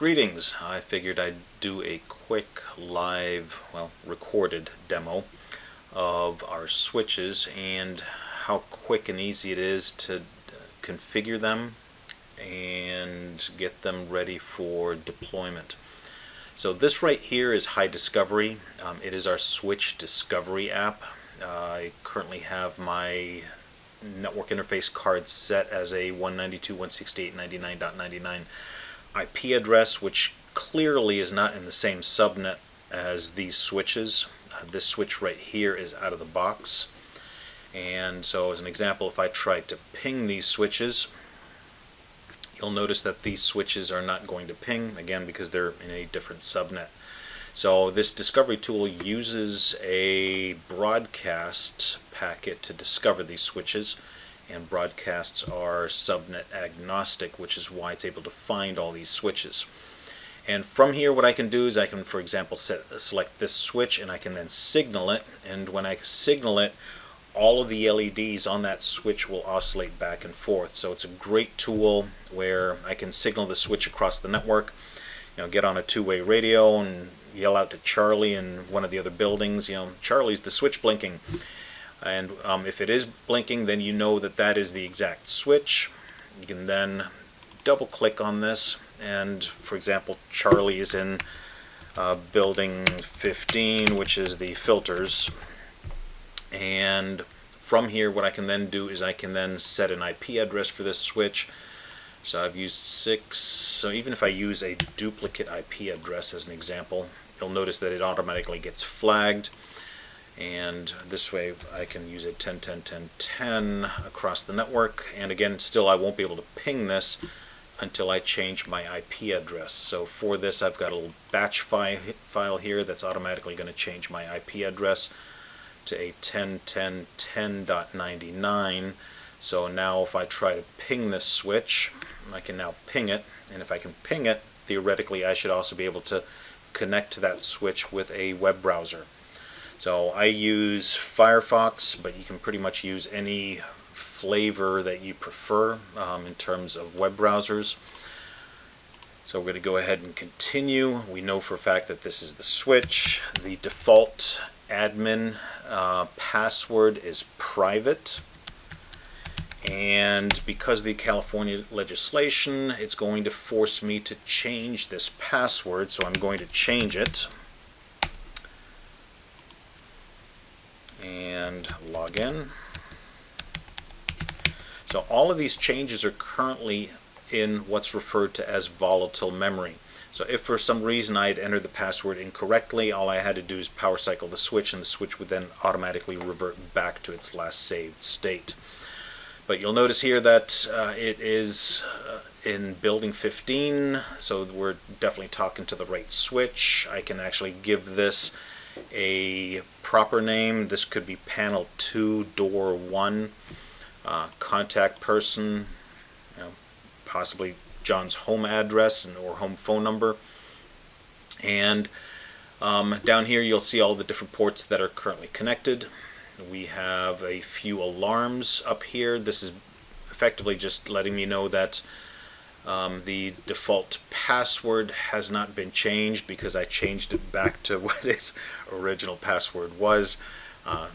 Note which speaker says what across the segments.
Speaker 1: Greetings. I figured I'd do a quick live, recorded demo of our switches and how quick and easy it is to configure them and get them ready for deployment. So this right here is High Discovery. It is our switch discovery app. I currently have my network interface card set as a 192.168.99.99 IP address, which clearly is not in the same subnet as these switches. This switch right here is out of the box, and so as an example, if I try to ping these switches, you'll notice that these switches are not going to ping, again because they're in a different subnet. So this discovery tool uses a broadcast packet to discover these switches, and broadcasts are subnet agnostic, which is why it's able to find all these switches. And from here what I can do is I can, for example, select this switch, and I can then signal it, and when I signal it, all of the LEDs on that switch will oscillate back and forth. So it's a great tool where I can signal the switch across the network, get on a two-way radio and yell out to Charlie in one of the other buildings, Charlie's the switch blinking. And if it is blinking, then you know that that is the exact switch. You can then double click on this, and for example, Charlie is in building 15, which is the filters. And from here what I can then do is I can then set an IP address for this switch. So I've used 6, so even if I use a duplicate IP address as an example, you'll notice that it automatically gets flagged. And this way I can use a 10.10.10.10 across the network, and again still I won't be able to ping this until I change my IP address. So for this I've got a little batch file here that's automatically going to change my IP address to a 10.10.10.99. So now if I try to ping this switch, I can now ping it, and if I can ping it, theoretically I should also be able to connect to that switch with a web browser. So I use Firefox, but you can pretty much use any flavor that you prefer in terms of web browsers. So we're going to go ahead and continue. We know for a fact that this is the switch. The default admin password is private. And because of the California legislation, it's going to force me to change this password, so I'm going to change it. And log in. So all of these changes are currently in what's referred to as volatile memory. So if for some reason I had entered the password incorrectly, all I had to do is power cycle the switch, and the switch would then automatically revert back to its last saved state. But you'll notice here that it is in building 15, so we're definitely talking to the right switch. I can actually give this a proper name. This could be panel 2, door 1, contact person, possibly John's home address or home phone number. And down here you'll see all the different ports that are currently connected. We have a few alarms up here. This is effectively just letting me know that the default password has not been changed, because I changed it back to what its original password was.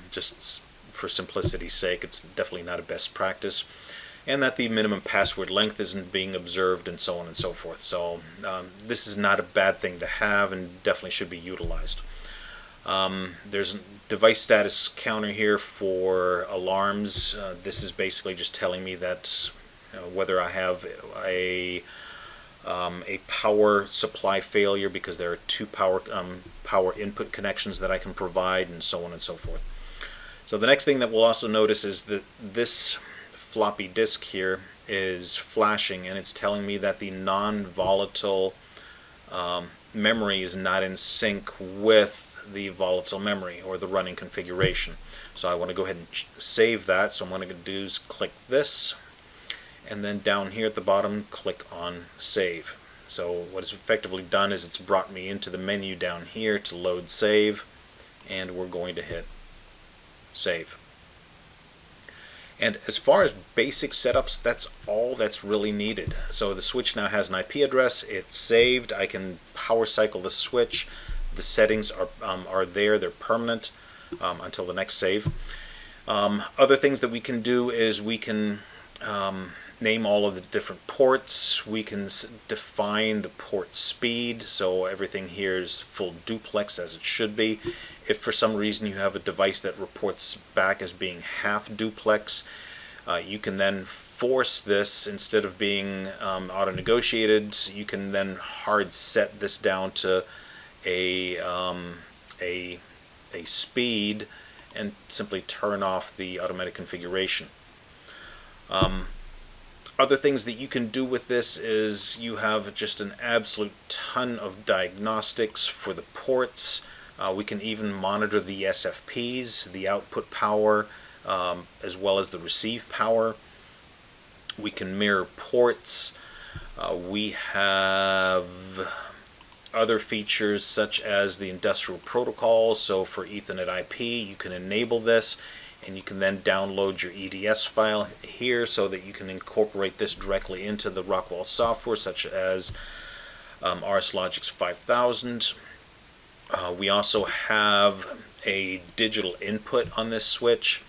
Speaker 1: Just for simplicity's sake, it's definitely not a best practice. And that the minimum password length isn't being observed, and so on and so forth. So this is not a bad thing to have, and definitely should be utilized. There's a device status counter here for alarms. This is basically just telling me that whether I have a power supply failure, because there are 2 power input connections that I can provide, and so on and so forth. So the next thing that we'll also notice is that this floppy disk here is flashing, and it's telling me that the non-volatile memory is not in sync with the volatile memory or the running configuration. So I want to go ahead and save that. So what I'm going to do is click this, and then down here at the bottom click on save. So what it's effectively done is it's brought me into the menu down here to load save, and we're going to hit save. And as far as basic setups, that's all that's really needed. So the switch now has an IP address, it's saved, I can power cycle the switch, the settings are there, they're permanent until the next save. Other things that we can do is we can name all of the different ports, we can define the port speed, so everything here is full duplex as it should be. If for some reason you have a device that reports back as being half duplex, you can then force this, instead of being auto-negotiated, you can then hard set this down to a speed and simply turn off the automatic configuration. Other things that you can do with this is you have just an absolute ton of diagnostics for the ports. We can even monitor the SFPs, the output power, as well as the receive power. We can mirror ports. We have other features such as the industrial protocol. So for Ethernet IP, you can enable this, and you can then download your EDS file here so that you can incorporate this directly into the Rockwell software, such as RSLogix 5000. We also have a digital input on this switch.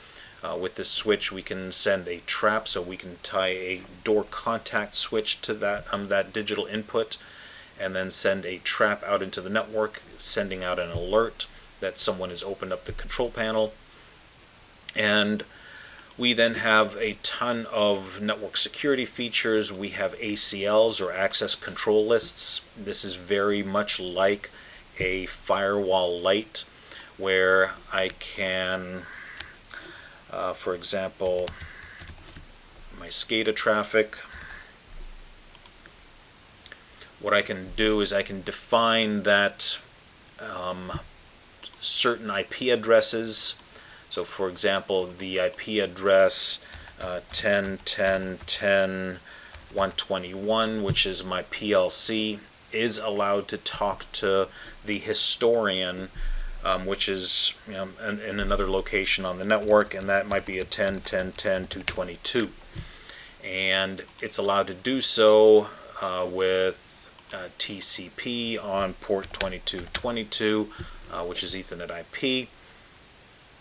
Speaker 1: With this switch we can send a trap, so we can tie a door contact switch to that digital input, and then send a trap out into the network, sending out an alert that someone has opened up the control panel. And we then have a ton of network security features. We have ACLs, or access control lists. This is very much like a firewall light, where I can, for example, my SCADA traffic, what I can do is I can define that certain IP addresses. So for example, the IP address 10.10.10.121, which is my PLC, is allowed to talk to the historian, which is in another location on the network, and that might be a 10.10.10.222. And it's allowed to do so with TCP on port 2222, which is Ethernet IP,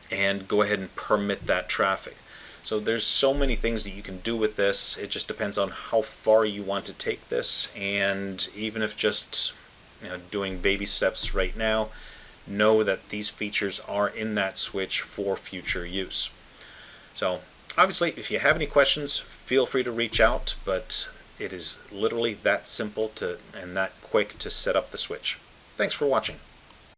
Speaker 1: and go ahead and permit that traffic. So there's so many things that you can do with this. It just depends on how far you want to take this, and even if just doing baby steps right now, know that these features are in that switch for future use. So obviously, if you have any questions, feel free to reach out, but it is literally that simple and that quick to set up the switch. Thanks for watching.